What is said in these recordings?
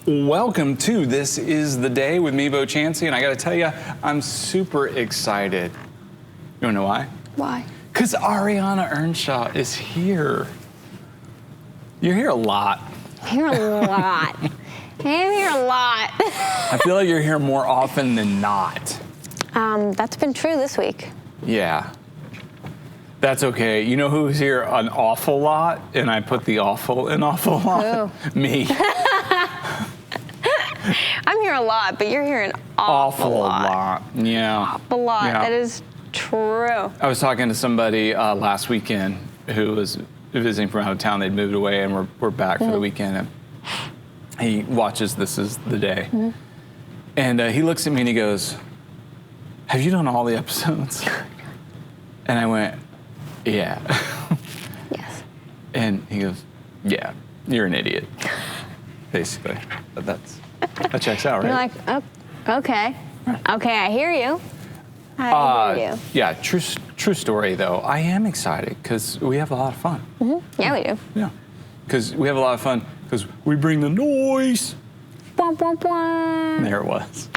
Welcome to This Is The Day with me, Bo Chansey, and I gotta tell you, I'm super excited. You wanna know why? Why? Because Ariana Earnshaw is here. You're here a lot. Here a lot. I'm here a lot. I feel like you're here more often than not. That's been true this week. Yeah. That's okay. You know who's here an awful lot? And I put the awful in awful lot? Who? Me. I'm here a lot, but you're here an awful lot. Yeah. Awful lot. Yeah. That is true. I was talking to somebody last weekend who was visiting from out of town. They'd moved away and we're back for the weekend. And he watches This Is The Day. And he looks at me and he goes, "Have you done all the episodes?" And I went, "Yeah." Yes. And he goes, "Yeah, you're an idiot." Basically. But that checks out, right? You're like, oh, okay. Okay, I hear you. I hear you. Yeah, true story though. I am excited because we have a lot of fun. Yeah, we do. Yeah, because we have a lot of fun because we bring the noise. Bwah, bwah, bwah. There it was.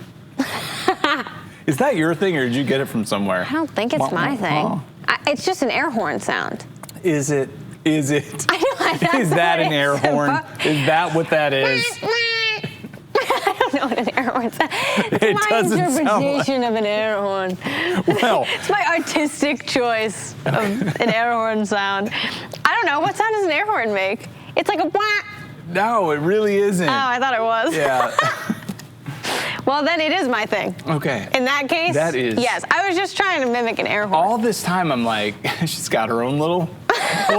Is that your thing or did you get it from somewhere? I don't think it's my thing. It's just an air horn sound. Is it? Is it? I know. Is that an air horn? Is that what that is? I don't know what an air horn sounds. It's It my doesn't sound interpretation of an air horn. Well, It's my artistic choice of an air horn sound. I don't know. What sound does an air horn make? It's like a wah. no, it really isn't. Oh, I thought it was. Yeah. Well, then it is my thing. Okay. In that case, That is. yes. I was just trying to mimic an air horn. All this time I'm like, she's got her own little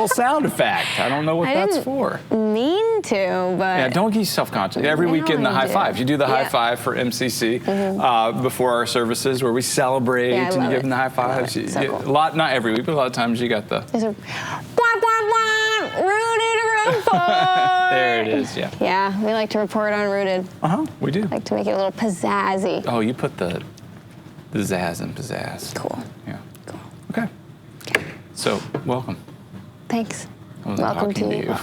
sound effect. I don't know what I that's didn't for. mean to, but Yeah, don't get self-conscious. Every Now weekend, the I high do. five. You do the high Yeah. five for MCC before our services where we celebrate Yeah, I and you love give them the high it. I love fives. it. So cool. A lot, not every week, but a lot of times you got the. there's a wah, wah, wah, rooted report. There it is. Yeah. Yeah, we like to report on rooted. We do. Like to make it a little pizzazzy. Oh, you put the zazz and pizzazz. Cool. Yeah. Cool. Okay. So, welcome. Thanks. I wasn't Welcome talking to you.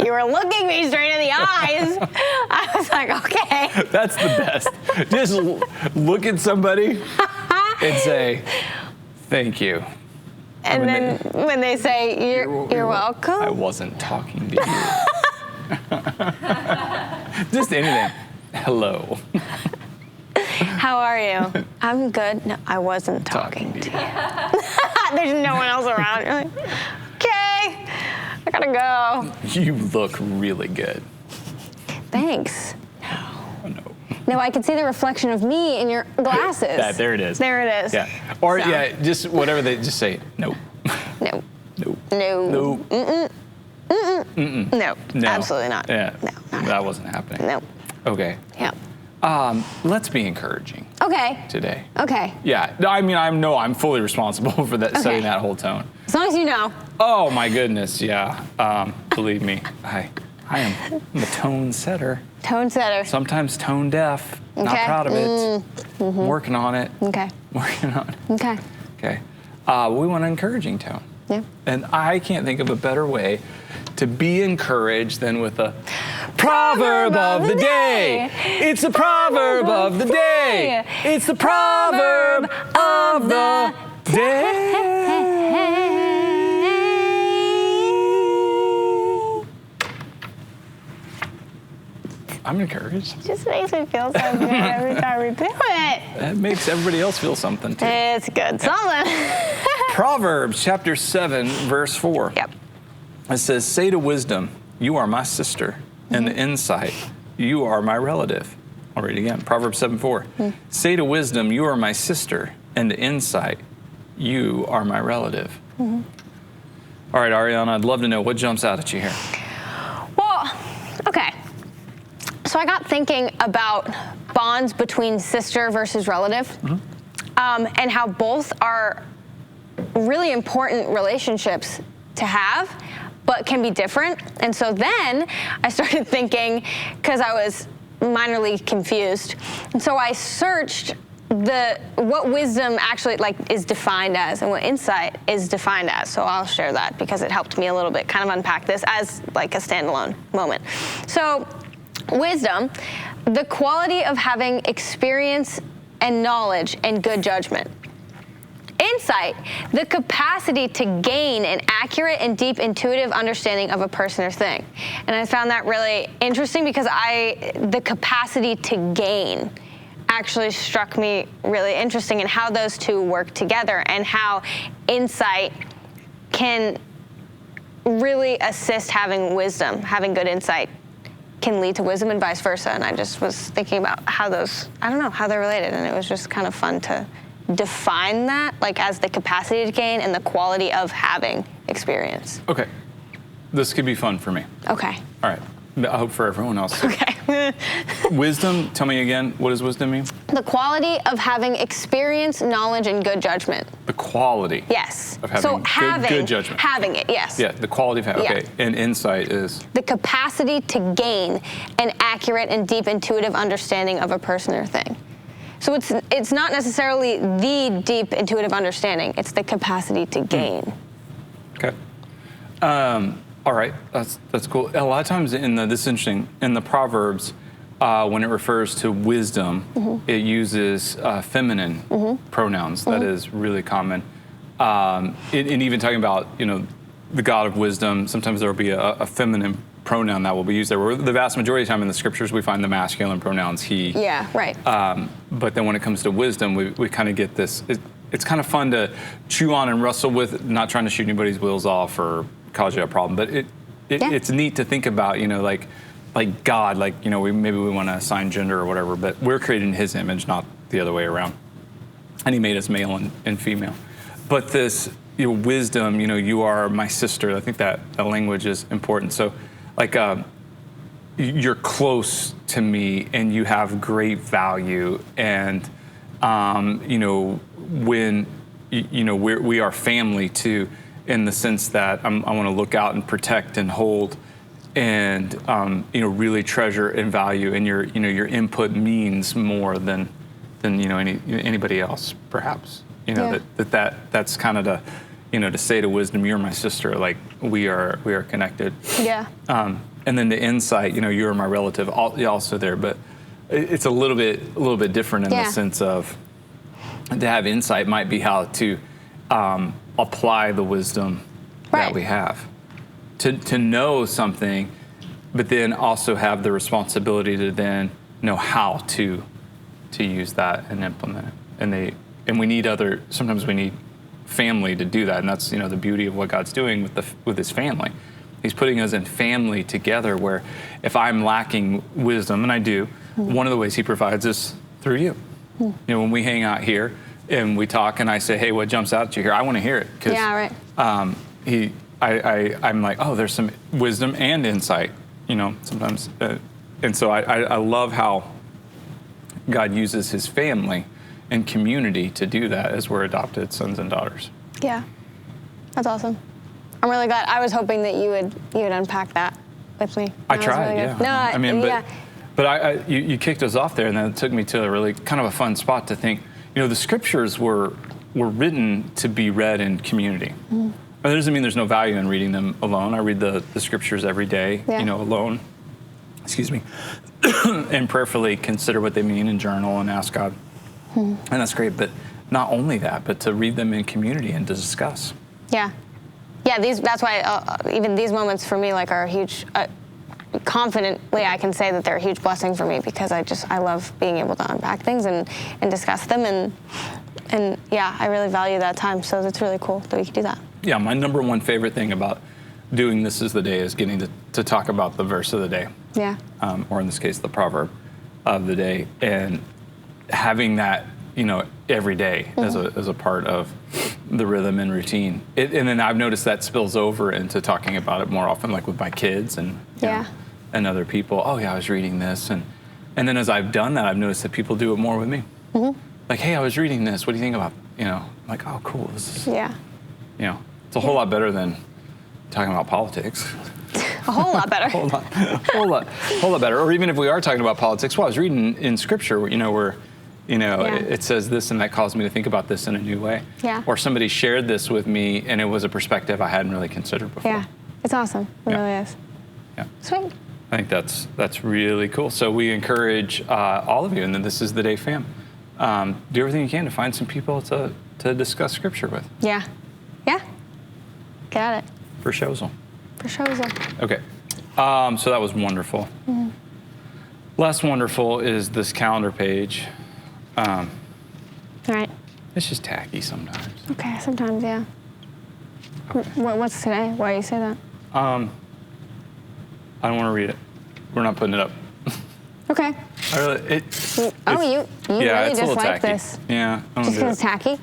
You were looking me straight in the eyes. I was like, okay. That's the best. Just look at somebody and say, "Thank you." And then when they say, you're welcome. I wasn't talking to you. Just anything. Hello. How are you? I'm good. No, I wasn't talking to you. There's no one else around. You're like, okay, I gotta go. You look really good. Thanks. Oh, no. No, I can see the reflection of me in your glasses. There it is. There it is. Yeah. Or So. yeah, just whatever they just say. Nope. No. Nope. No. Nope. No. No. Absolutely not. Yeah. No. Not That wasn't happening. No. Okay. Yeah. Let's be encouraging Okay. today. Okay. Yeah. I mean, I'm fully responsible for that, setting that whole tone. As long as you know. Oh my goodness. Yeah. Believe me, I am a tone setter. Tone setter. Sometimes tone deaf. Not Okay. proud of it. Working on it. Okay. Working on it. Okay. Okay. We want an encouraging tone. Yeah. And I can't think of a better way to be encouraged than with a proverb of the day. It's the proverb of the day. It's the proverb of the day. I'm encouraged. It just makes me feel so good every time we do it. That makes everybody else feel something too. It's good. Something. Proverbs chapter 7, verse 4. Yep. It says, "Say to wisdom, you are my sister, and to insight, you are my relative." I'll read it again. Proverbs 7:4. "Say to wisdom, you are my sister, and to insight, you are my relative." All right, Ariana, I'd love to know what jumps out at you here. Well, okay. So I got thinking about bonds between sister versus relative, and how both are really important relationships to have, but can be different. And so then I started thinking, because I was minorly confused, and so I searched what wisdom actually is defined as and what insight is defined as. So I'll share that because it helped me a little bit kind of unpack this as like a standalone moment. So wisdom, the quality of having experience and knowledge and good judgment. Insight, the capacity to gain an accurate and deep intuitive understanding of a person or thing. And I found that really interesting because the capacity to gain actually struck me really interesting in how those two work together and how insight can really assist having wisdom, having good insight can lead to wisdom and vice versa. And I just was thinking about how those, I don't know, how they're related. And it was just kind of fun to define that like as the capacity to gain and the quality of having experience. Okay. This could be fun for me. Okay. All right. I hope for everyone else too. Okay. Wisdom, tell me again, what does wisdom mean? The quality of having experience, knowledge, and good judgment. The quality. Yes. Of having good judgment. Having it, yes. Yeah, the quality of having, okay. And insight is? The capacity to gain an accurate and deep intuitive understanding of a person or thing. So it's not necessarily the deep intuitive understanding, it's the capacity to gain. Okay. All right, that's cool. A lot of times this is interesting, in the Proverbs, when it refers to wisdom, it uses feminine pronouns. That is really common. And even talking about, the God of wisdom, sometimes there will be a feminine pronoun that will be used there. Where the vast majority of the time in the scriptures, we find the masculine pronouns, he. Yeah, right. But then when it comes to wisdom, we kind of get this, it's kind of fun to chew on and wrestle with, not trying to shoot anybody's wheels off or cause you a problem, but it's neat to think about, like God, maybe we want to assign gender or whatever, but we're created in His image, not the other way around, and He made us male and female. But this, wisdom, you are my sister. I think that language is important. So, you're close to me, and you have great value, and when we are family too. In the sense that I want to look out and protect and hold, and really treasure and value, and your input means more than anybody else, perhaps. That's kind of to say to wisdom, you're my sister, like we are connected. Yeah. And then the insight, you're my relative, also there, but it's a little bit different in the sense of to have insight might be how to apply the wisdom that we have to know something, but then also have the responsibility to then know how to use that and implement it. And we need sometimes we need family to do that, and that's the beauty of what God's doing with His family. He's putting us in family together, where if I'm lacking wisdom, and I do, one of the ways He provides is through you. When we hang out here and we talk, and I say, "Hey, what jumps out at you here?" I want to hear it because I'm like, "Oh, there's some wisdom and insight," sometimes, and so I love how God uses His family and community to do that as we're adopted sons and daughters. Yeah, that's awesome. I'm really glad. I was hoping that you would unpack that with me. I tried, really yeah. But you kicked us off there, and then it took me to a really kind of a fun spot to think. The scriptures were written to be read in community. That doesn't mean there's no value in reading them alone. I read the scriptures every day, alone. Excuse me, and prayerfully consider what they mean and journal and ask God, and that's great. But not only that, but to read them in community and to discuss. Yeah. That's why even these moments for me are a huge. Confidently, I can say that they're a huge blessing for me because I love being able to unpack things and discuss them and I really value that time. So that's really cool that we can do that. Yeah, my number one favorite thing about doing This Is The Day is getting to talk about the verse of the day. Yeah. Or in this case, the proverb of the day, and having that every day as a part of the rhythm and routine. And then I've noticed that spills over into talking about it more often, like with my kids and and other people. Oh yeah, I was reading this, and then as I've done that, I've noticed that people do it more with me. Like, hey, I was reading this. What do you think about? I'm like, oh, cool. This is, it's a whole lot better than talking about politics. A whole lot better. whole lot better. Or even if we are talking about politics, well, I was reading in Scripture, where You know, Yeah. it says this and that caused me to think about this in a new way. Yeah. Or somebody shared this with me and it was a perspective I hadn't really considered before. Yeah, it's awesome. It Yeah. really is. Yeah. Sweet. I think that's really cool. So we encourage all of you, and then This Is The Day fam, do everything you can to find some people to discuss scripture with. Yeah. Yeah. Got it. For Shozel. For sure. Okay. So that was wonderful. Less wonderful is this calendar page. All right. It's just tacky sometimes. Okay, sometimes, yeah. What's today? Why do you say that? I don't want to read it. We're not putting it up. Okay. I really, You it's- really it's a just little like tacky. this. Yeah. I don't Just do because it's it. tacky?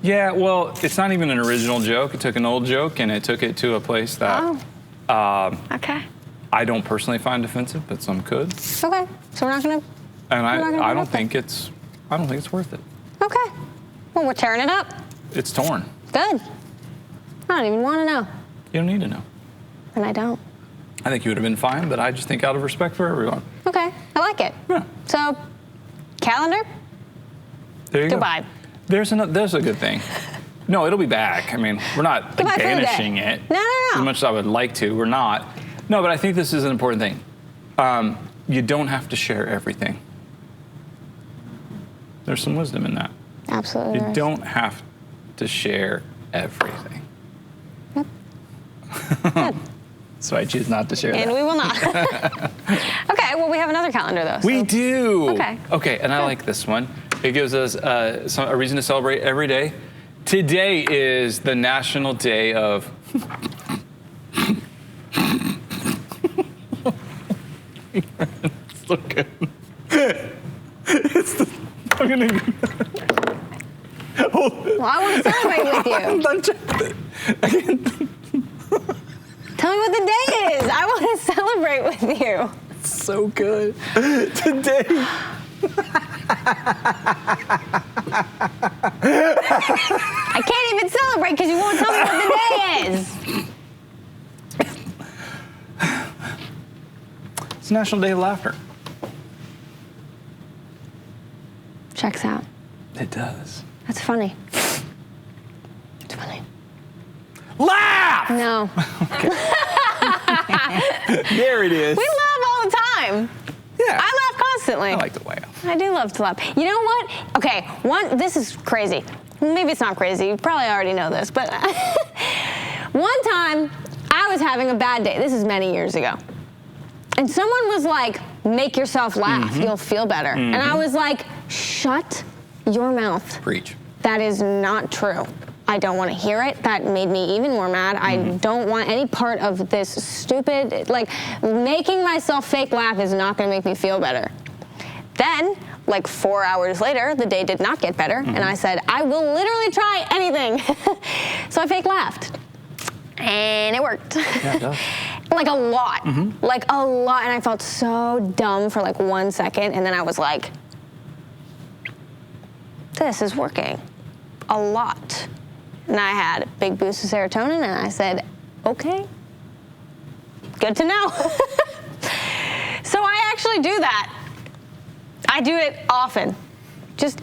Yeah, well, it's not even an original joke. It took an old joke and it took it to a place that Okay. I don't personally find offensive, but some could. Okay. So we're not gonna. And We're not gonna I put it don't up there. think it's worth it. Okay. Well, we're tearing it up. It's torn. Good. I don't even want to know. You don't need to know. And I don't. I think you would have been fine, but I just think out of respect for everyone. Okay. I like it. Yeah. So, calendar. There you Goodbye. go. There's a good thing. No, it'll be back. I mean, we're not Goodbye for the day. banishing it. No. As much as I would like to, we're not. No, but I think this is an important thing. You don't have to share everything. There's some wisdom in that. Absolutely. You there is. don't have to share everything. Yep. Good. So I choose not to share And that. we will not. Okay. Well, we have another calendar though. We so- do. Okay. Okay, and I like this one. It gives us a reason to celebrate every day. Today is the National Day of. It's so good. I'm gonna. Hold it. Well, I want to celebrate with you. I'm trying- I can't- Tell me what the day is. I want to celebrate with you. It's so good. Today. I can't even celebrate because you won't tell me what the day is. It's National Day of Laughter. Checks out. It does. That's funny. It's funny. Laugh! No. There it is. We laugh all the time. Yeah. I laugh constantly. I like to laugh. I do love to laugh. You know what? Okay, this is crazy. Maybe it's not crazy. You probably already know this, but one time I was having a bad day. This is many years ago. And someone was like, make yourself laugh. You'll feel better. And I was like, shut your mouth. Preach. That is not true. I don't want to hear it. That made me even more mad. I don't want any part of this stupid, like, making myself fake laugh is not going to make me feel better. Then, like 4 hours later, the day did not get better, and I said, I will literally try anything. So I fake laughed. And it worked. Yeah, it does. Like a lot. Like a lot. And I felt so dumb for like 1 second, and then I was like, this is working a lot. And I had a big boost of serotonin, and I said, okay, good to know. So I actually do that. I do it often.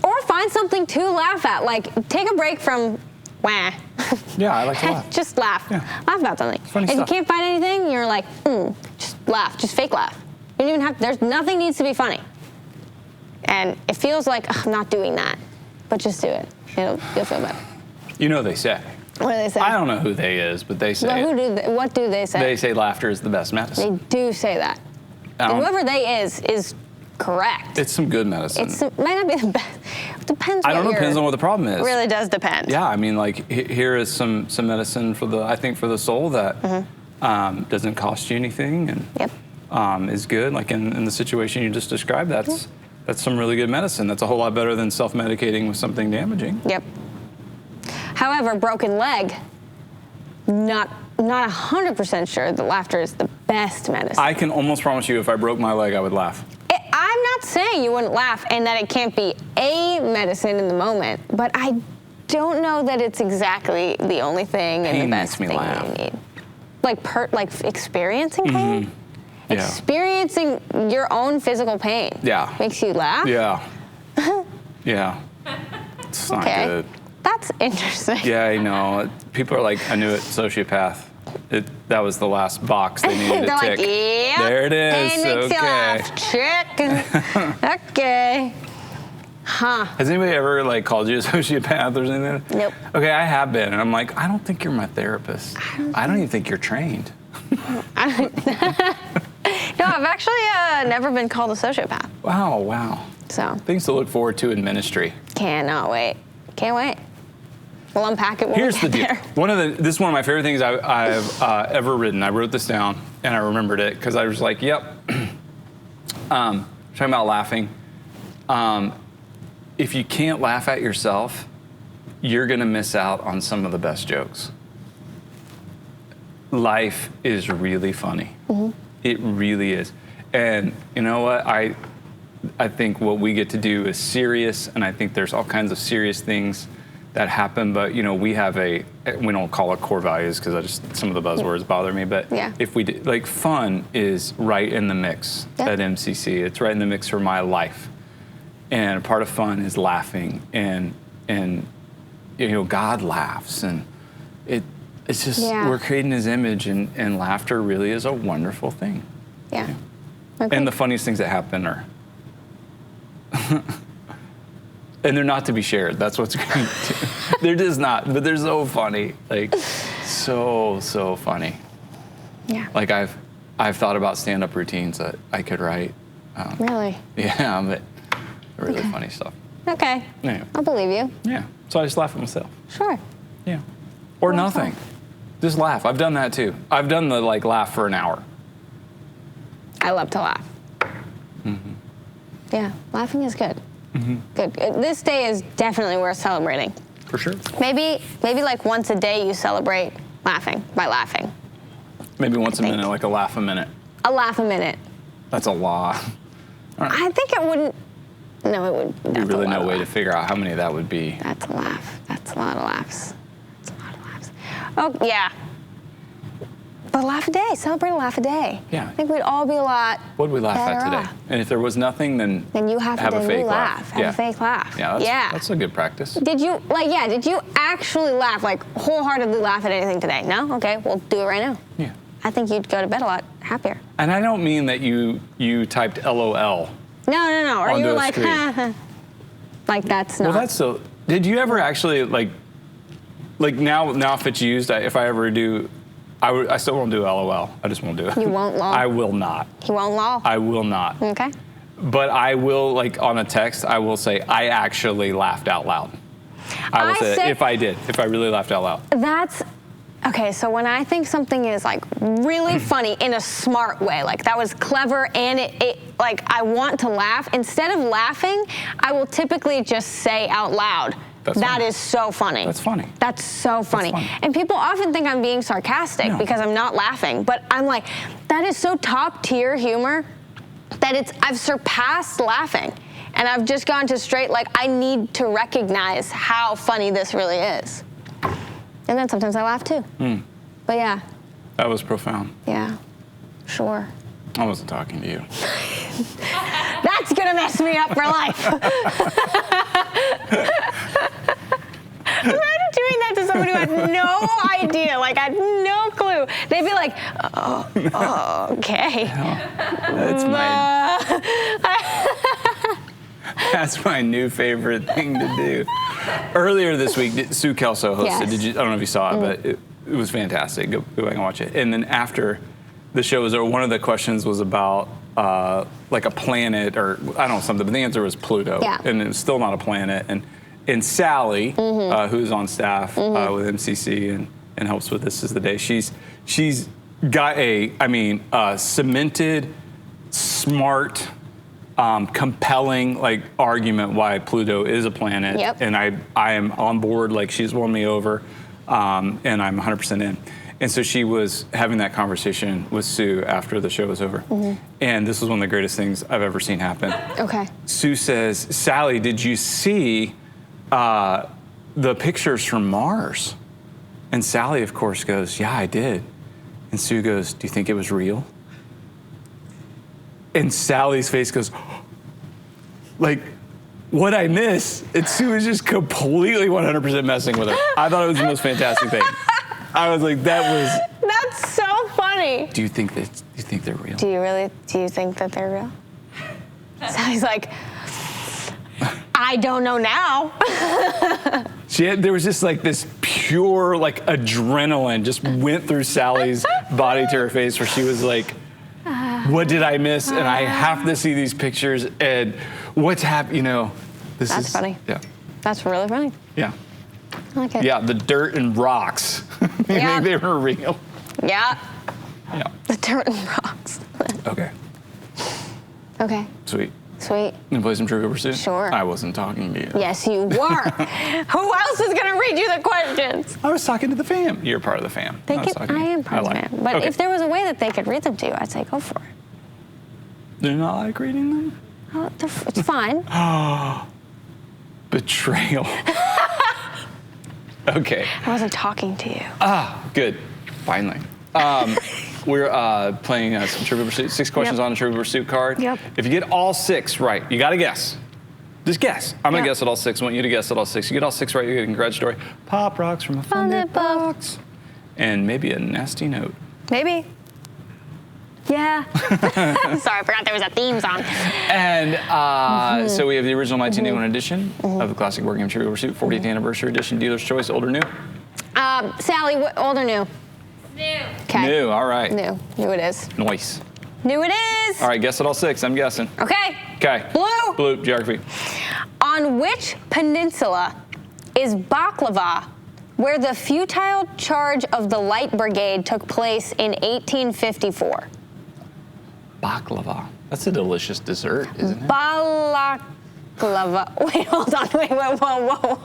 Or find something to laugh at. Like, take a break from wah. Yeah, I like to laugh. Just laugh. Yeah. Laugh about something. Funny if stuff. you can't find anything, you're like, just laugh. Just fake laugh. You don't even have, there's nothing needs to be funny. And it feels like, I'm not doing that. But just do it. You'll feel better. You know they say. What do they say? I don't know who they is, but they say Well, it. what do they say? They say laughter is the best medicine. They do say that. I don't- Whoever they is correct. It's some good medicine. It might not be the best. It depends. I don't know. what Depends on what the problem is. It really does depend. Yeah, I mean, like here is some medicine for the soul that doesn't cost you anything and Yep. is good. Like in the situation you just described, that's some really good medicine. That's a whole lot better than self-medicating with something damaging. Yep. However, broken leg, not 100% sure that laughter is the best medicine. I can almost promise you, if I broke my leg, I would laugh. I'm not saying you wouldn't laugh and that it can't be a medicine in the moment, but I don't know that it's exactly the only thing and the Pain best makes me thing laugh. you need. Like experiencing pain? Yeah. Experiencing your own physical pain Yeah. makes you laugh? Yeah. Yeah. It's not good. That's interesting. Yeah, I know. People are like, I knew it, sociopath. That was the last box they needed to tick. Like, yep. There it is. Pain makes you laugh. Check. Okay. Huh. Has anybody ever like called you a sociopath or something? Nope. Okay, I have been, and I'm like, I don't think you're my therapist. I don't even think you're trained. No, I've actually never been called a sociopath. Wow. So. Things to look forward to in ministry. Cannot wait. Can't wait. We'll unpack it when Here's we the get deal. there. This is one of my favorite things I've ever written. I wrote this down and I remembered it because I was like, yep. Talking about laughing. If you can't laugh at yourself, you're gonna miss out on some of the best jokes. Life is really funny. Mm-hmm. It really is. And you know what? I think what we get to do is serious, and I think there's all kinds of serious things that happen, but you know, we don't call it core values because some of the buzzwords bother me, but if we do, like, fun is right in the mix at MCC. It's right in the mix for my life. And a part of fun is laughing, and you know, God laughs, and it's just, we're creating his image, and laughter really is a wonderful thing. Yeah. And the funniest things that happen are and they're not to be shared. That's what's great too. They're just not, but they're so funny. Like, so funny. Yeah. Like, I've thought about stand-up routines that I could write. Really? Yeah, but really funny stuff. Okay. Anyway. I'll believe you. Yeah. So I just laugh at myself. Sure. Yeah. Or Well, nothing. fun. Just laugh. I've done that too. I've done the like laugh for an hour. I love to laugh. Mm-hmm. Yeah, laughing is good. Mm-hmm. Good. This day is definitely worth celebrating. For sure. Maybe like once a day you celebrate laughing by laughing. Maybe once a minute, like a laugh a minute. A laugh a minute. That's a lot. I think it wouldn't. No, it would. There's really no way to figure out how many that would be. That's a laugh. That's a lot of laughs. That's a lot of laughs. Oh, yeah. But laugh a day. Celebrate a laugh a day. Yeah. I think we'd all be a lot. What would we laugh at better today? off. And if there was nothing, then you have a to fake laugh. Have a fake laugh. Yeah, that's a good practice. Did you actually laugh, like wholeheartedly laugh at anything today? No? Okay, we'll do it right now. Yeah. I think you'd go to bed a lot happier. And I don't mean that you typed LOL. No. Or you were like, screen. ha. Like, that's not. Well, that's so. Did you ever actually like now if it's used, if I ever do, I still won't do LOL. I just won't do it. You won't lol? I will not. You won't lol? I will not. Okay. But I will, like, on a text, I will say, I actually laughed out loud. I will say if I really laughed out loud. That's, okay, so when I think something is, like, really funny in a smart way, like, that was clever and it like, I want to laugh, instead of laughing, I will typically just say out loud, that is so funny. That's funny. That's so funny. And people often think I'm being sarcastic because I'm not laughing, but I'm like, that is so top tier humor that I've surpassed laughing. And I've just gone to straight, like, I need to recognize how funny this really is. And then sometimes I laugh too. But yeah. That was profound. Yeah, sure. I wasn't talking to you. That's gonna mess me up for life. Imagine doing that to someone who had no idea, like, had no clue. They'd be like, oh okay. That's my new favorite thing to do. Earlier this week, Sue Kelso hosted. Yes. I don't know if you saw it, but it was fantastic. Go back and watch it. And then after the show was over, one of the questions was about like a planet or I don't know something, but the answer was Pluto. Yeah. And it's still not a planet. And Sally, who's on staff with MCC and helps with This Is the Day, she's got a cemented, smart, compelling like argument why Pluto is a planet. Yep. And I am on board. Like, she's won me over, and I'm 100% in. And so she was having that conversation with Sue after the show was over. And this was one of the greatest things I've ever seen happen. Okay. Sue says, Sally, did you see the pictures from Mars? And Sally, of course, goes, yeah, I did. And Sue goes, do you think it was real? And Sally's face goes, like, what I miss? And Sue was just completely 100% messing with her. I thought it was the most fantastic thing. I was like, That's so funny. Do you think they're real? Do you think that they're real? Sally's like, I don't know now. There was just like this pure like adrenaline just went through Sally's body to her face where she was like, what did I miss? And I have to see these pictures and what's happening, That's funny. Yeah. That's really funny. Yeah. I like it. Yeah, the dirt and rocks. You Yeah. think they were real? Yeah. Yeah. The dirt and rocks. Okay. Okay. Sweet. Sweet. You play some Trivial Pursuit? Sure. I wasn't talking to you. Yes, you were. Who else is going to read you the questions? I was talking to the fam. You're part of the fam. I am part of the fam. But if there was a way that they could read them to you, I'd say go for it. They're not like reading them? Oh, it's fine. Betrayal. Okay. I wasn't talking to you. Good. Finally. We're playing some Trivial Pursuit. 6 questions on a Trivial Pursuit card. Yep. If you get all 6 right, you got to guess. Just guess. I'm going to guess at all 6. I want you to guess at all 6. You get all 6 right, you get a congratulatory Pop Rocks from a funded box. And maybe a nasty note. Maybe. Yeah. Sorry, I forgot there was a theme song. And so we have the original 1981 edition of the classic board game Trivial Pursuit, 40th anniversary edition, dealer's choice, old or new? Sally, old or new? New. Okay. New, all right. New it is. Nice. New it is. All right, guess at all 6, I'm guessing. Okay. Okay. Blue. Blue, geography. On which peninsula is Baklava, where the futile charge of the Light Brigade took place in 1854? Baklava. That's a delicious dessert, isn't it? Balaklava. Wait, hold on. Wait, whoa.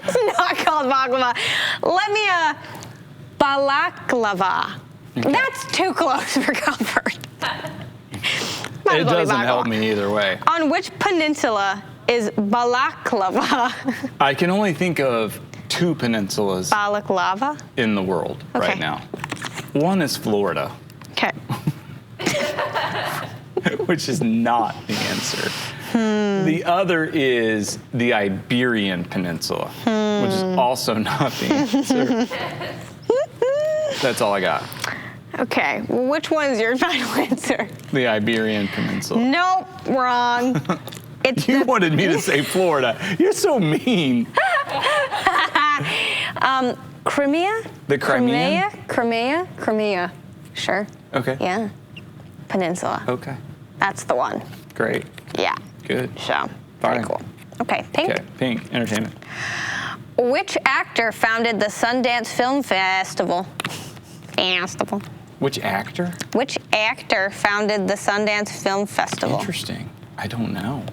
It's not called baklava. Let me, balaclava. Okay. That's too close for comfort. It doesn't help me either way. On which peninsula is Balaclava? I can only think of 2 peninsulas Balaclava? in the world right now. One is Florida, Okay. which is not the answer. The other is the Iberian Peninsula, which is also not the answer. That's all I got. Okay. Well, which one's your final answer? The Iberian Peninsula. Nope. Wrong. It's You wanted me to say Florida. You're so mean. Crimea? The Crimean? Crimea. Sure. Okay. Yeah. Peninsula. Okay. That's the one. Great. Yeah. Good. So, very Fine. cool. Okay, pink. Okay. Pink. Entertainment. Which actor founded the Sundance Film Festival? Which actor? Which actor founded the Sundance Film Festival? Interesting. I don't know.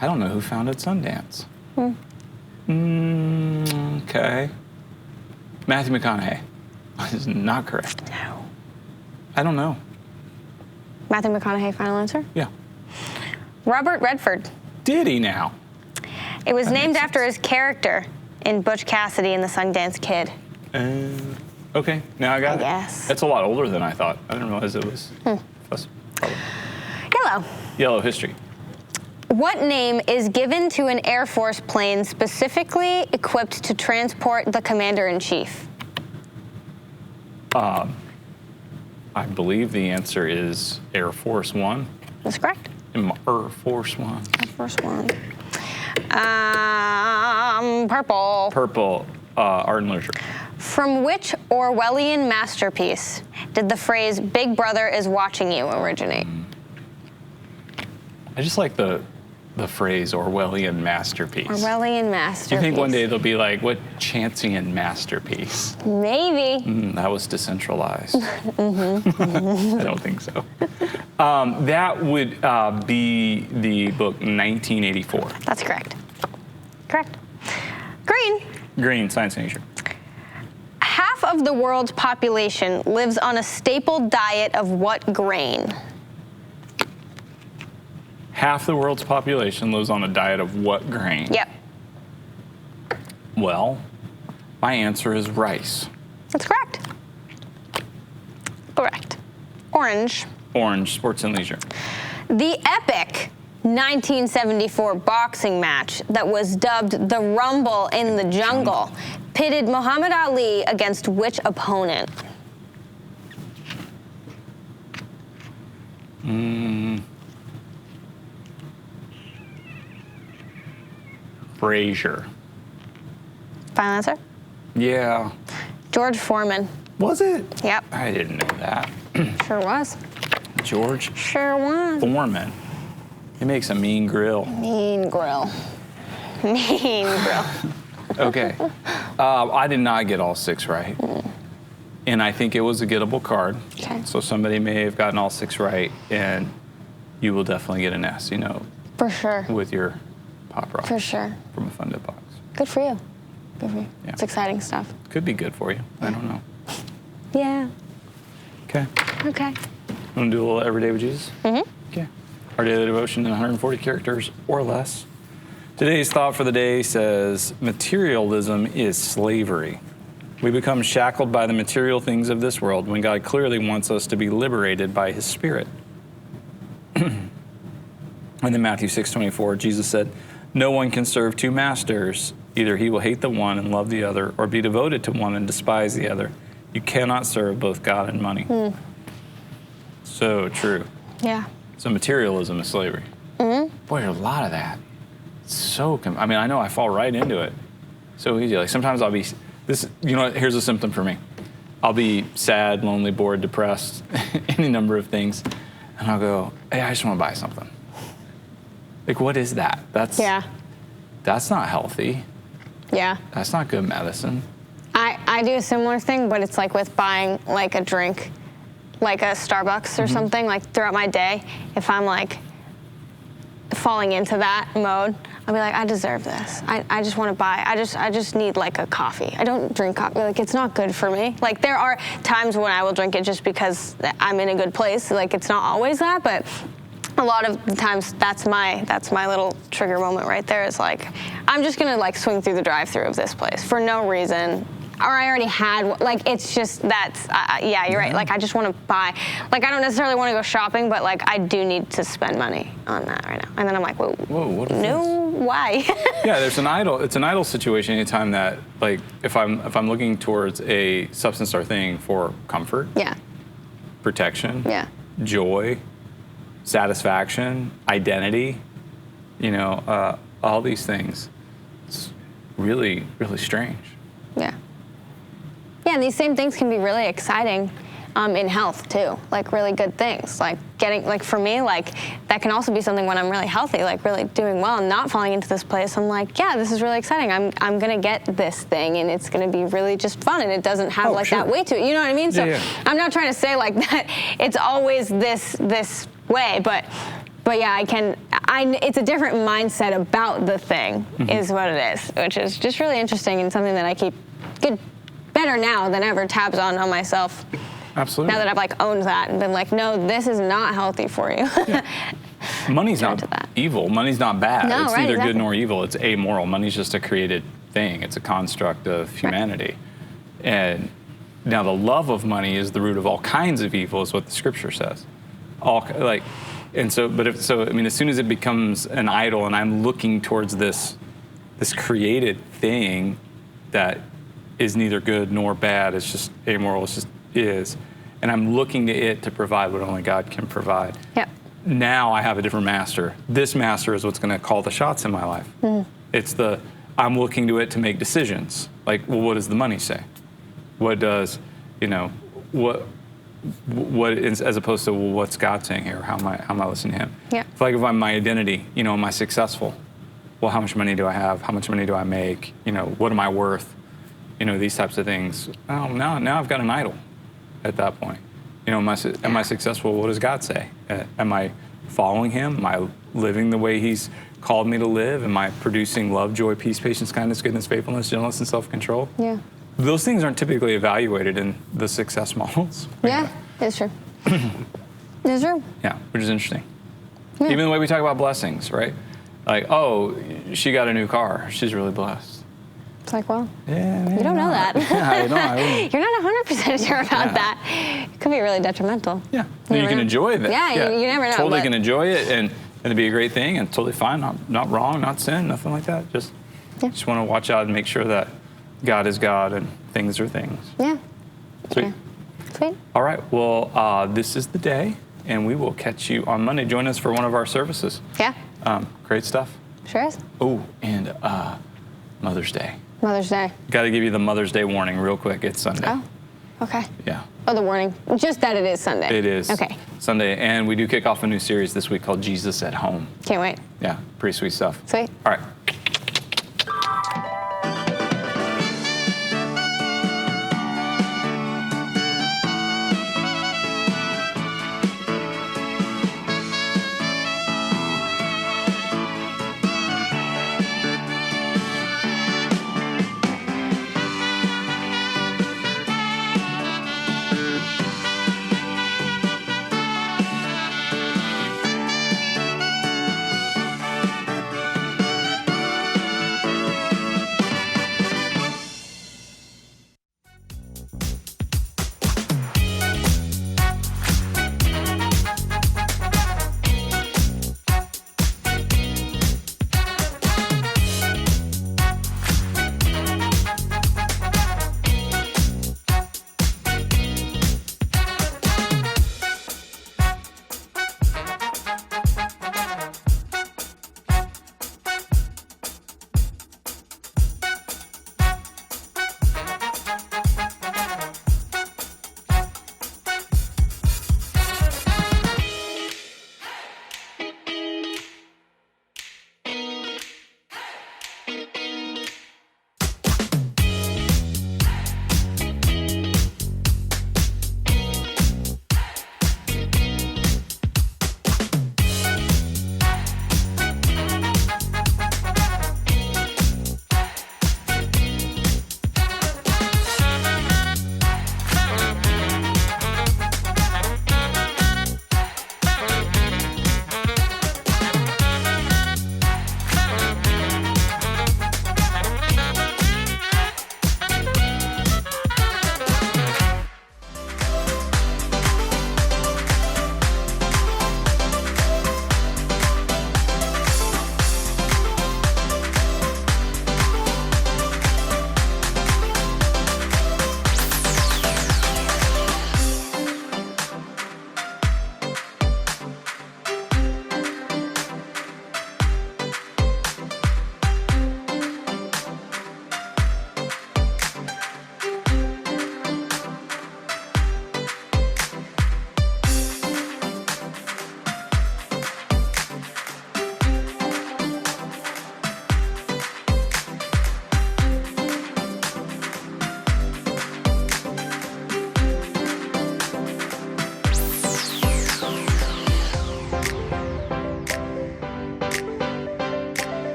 I don't know who founded Sundance. Okay. Matthew McConaughey. That is not correct. No. I don't know. Matthew McConaughey, final answer? Yeah. Robert Redford. Did he now? It was That named makes after his character in Butch Cassidy and the Sundance Kid. Okay, now I got it. Yes. That's a lot older than I thought. I didn't realize it was. Probably. Yellow. Yellow history. What name is given to an Air Force plane specifically equipped to transport the Commander-in-Chief? I believe the answer is Air Force One. That's correct. Air Force One. Air Force One. Purple. Purple. Art and Leisure. From which Orwellian masterpiece did the phrase "Big Brother is watching you" originate? I just like the phrase Orwellian masterpiece. Orwellian masterpiece. Do you think one day they'll be like, what Chancian masterpiece? Maybe. That was decentralized. I don't think so. That would be the book 1984. That's correct. Correct. Green. Green, Science and Nature. Half of the world's population lives on a staple diet of what grain? Half the world's population lives on a diet of what grain? Yep. Well, my answer is rice. That's correct. Correct. Orange. Orange, Sports and Leisure. The epic 1974 boxing match that was dubbed the Rumble in the Jungle pitted Muhammad Ali against which opponent? Frazier. Final answer? Yeah. George Foreman. Was it? Yep. I didn't know that. Sure was. George Sure was. Foreman. He makes a mean grill. Mean grill. Mean grill. Okay. I did not get all 6 right. And I think it was a gettable card. Okay. So somebody may have gotten all 6 right, and you will definitely get an S, For sure. with your pop rock. For sure. From a funded box. Good for you. Good for you. Yeah. It's exciting stuff. Could be good for you. I don't know. Yeah. Okay. Okay. Want to do a little Everyday with Jesus? Mm-hmm. Okay. Our daily devotion in 140 characters or less. Today's thought for the day says, materialism is slavery. We become shackled by the material things of this world when God clearly wants us to be liberated by his Spirit. And in Matthew 6:24, Jesus said, no one can serve 2 masters. Either he will hate the one and love the other, or be devoted to one and despise the other. You cannot serve both God and money. So true. Yeah. So materialism is slavery. Boy, there's a lot of that. I know I fall right into it. So easy. Like sometimes I'll be, here's a symptom for me. I'll be sad, lonely, bored, depressed, any number of things. And I'll go, hey, I just want to buy something. Like, what is that? That's not healthy. Yeah. That's not good medicine. I do a similar thing, but it's like with buying like a drink, like a Starbucks or something, like throughout my day. If I'm like falling into that mode, I'll be like, I deserve this. I just want to buy. I just need like a coffee. I don't drink coffee. Like it's not good for me. Like there are times when I will drink it just because I'm in a good place. Like it's not always that, but a lot of the times that's my little trigger moment right there. Is like I'm just gonna like swing through the drive-through of this place for no reason. Or I already had, like, it's just, yeah, you're right. Like, I just want to buy. Like, I don't necessarily want to go shopping, but, like, I do need to spend money on that right now. And then I'm like, whoa, what is no, this? Why? Yeah, it's an idle situation anytime that, like, if I'm looking towards a substance or thing for comfort, Yeah. protection, Yeah. joy, satisfaction, identity, all these things. It's really, really strange. Yeah. Yeah, and these same things can be really exciting in health too, like really good things. Like getting, like for me, like that can also be something when I'm really healthy, like really doing well and not falling into this place. I'm like, yeah, this is really exciting. I'm gonna get this thing and it's gonna be really just fun and it doesn't have that weight to it. You know what I mean? So I'm not trying to say like that it's always this way, but yeah, it's a different mindset about the thing is what it is, which is just really interesting and something that I keep better now than ever tabs on myself. Absolutely. Now that I've like owned that and been like, no, this is not healthy for you. Yeah. Money's not evil. Money's not bad. No, it's right, neither good nor evil. It's amoral. Money's just a created thing. It's a construct of humanity. Right. And now the love of money is the root of all kinds of evil, is what the scripture says. As soon as it becomes an idol and I'm looking towards this created thing that is neither good nor bad, it's just amoral, it just is. And I'm looking to it to provide what only God can provide. Yep. Now I have a different master. This master is what's gonna call the shots in my life. It's I'm looking to it to make decisions. Like, well, what does the money say? What does, what is, as opposed to, well, what's God saying here? How am I listening to him? Yeah. It's like if I'm my identity, am I successful? Well, how much money do I have? How much money do I make? What am I worth? These types of things. Oh, now I've got an idol at that point. Am I successful? What does God say? Am I following him? Am I living the way he's called me to live? Am I producing love, joy, peace, patience, kindness, goodness, faithfulness, gentleness, and self-control? Yeah. Those things aren't typically evaluated in the success models. Yeah, it's true. It's true. Yeah, which is interesting. Yeah. Even the way we talk about blessings, right? Like, oh, she got a new car. She's really blessed. It's like, well, you don't know that. Yeah, I don't. You're not 100% sure about that. It could be really detrimental. Yeah, you can enjoy that. Yeah, you never know. Totally can enjoy it, and it'd be a great thing and totally fine. Not wrong, not sin, nothing like that. Just want to watch out and make sure that God is God and things are things. Yeah. Sweet. Okay. Sweet. All right. Well, this is the day, and we will catch you on Monday. Join us for one of our services. Yeah. Great stuff. Sure is. Oh, and Mother's Day. Mother's Day. Got to give you the Mother's Day warning real quick. It's Sunday. Oh, okay. Yeah. Oh, the warning. Just that it is Sunday. It is. Okay. Sunday, and we do kick off a new series this week called Jesus at Home. Can't wait. Yeah, pretty sweet stuff. Sweet. All right.